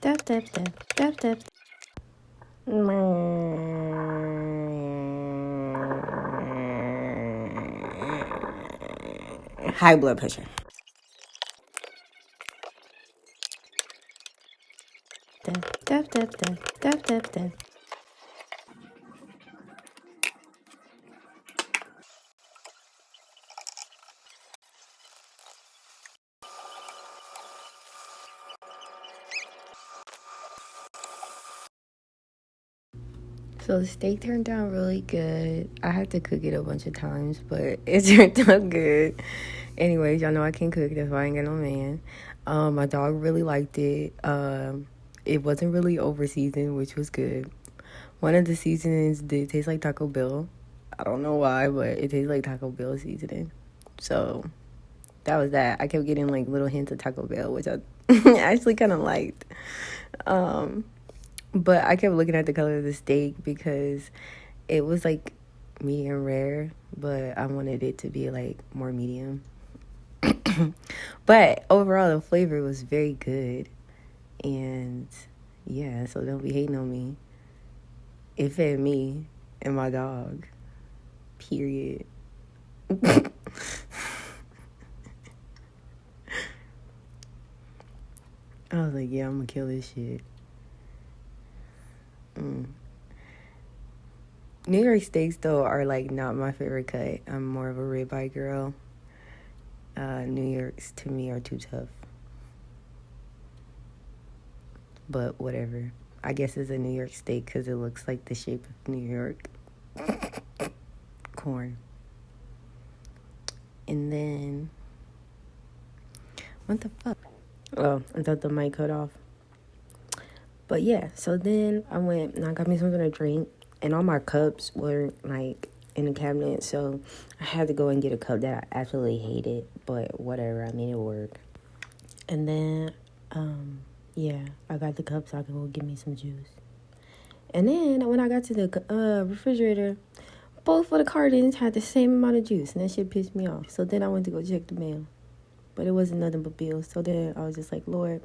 tap, tap, tap, tap, tap. High blood pressure. Tap, tap, tap, tap, tap, tap, tap. So the steak turned out really good. I had to cook it a bunch of times, but it turned out good. Anyways, y'all know I can't cook. That's why I ain't got no man. My dog really liked it. It wasn't really over seasoned, which was good. One of the seasonings did taste like Taco Bell. I don't know why, but it tastes like Taco Bell seasoning. So that was that. I kept getting like little hints of Taco Bell, which I actually kind of liked. But I kept looking at the color of the steak because it was like medium rare, but I wanted it to be like more medium. But overall, the flavor was very good. And yeah, so don't be hating on me. It fed me and my dog. Period. I was like, yeah, I'm gonna kill this shit. New York steaks, though, are like not my favorite cut. I'm more of a ribeye girl. New Yorks to me are too tough. But whatever. I guess it's a New York steak because it looks like the shape of New York. Corn. And then, what the fuck? Oh, I thought the mic cut off. But yeah, so then I went and I got me something to drink. And all my cups were like in the cabinet. So I had to go and get a cup that I absolutely hated. But whatever, I made it work. And then, yeah, I got the cup so I could go get me some juice. And then when I got to the refrigerator, both of the cartons had the same amount of juice. And that shit pissed me off. So then I went to go check the mail. But it wasn't nothing but bills. So then I was just like, Lord,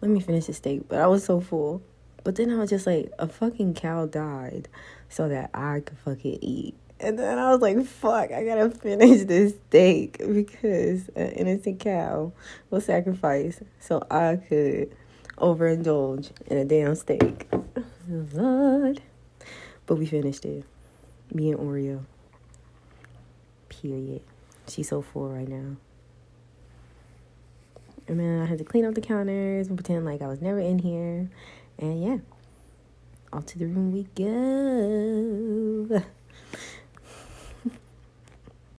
let me finish the steak. But I was so full. But then I was just like, a fucking cow died so that I could fucking eat. And then I was like, fuck, I gotta finish this steak because an innocent cow was sacrificed so I could overindulge in a damn steak. Lord. But we finished it. Me and Oreo. Period. She's so full right now. And then I had to clean up the counters and pretend like I was never in here. And yeah, off to the room we go.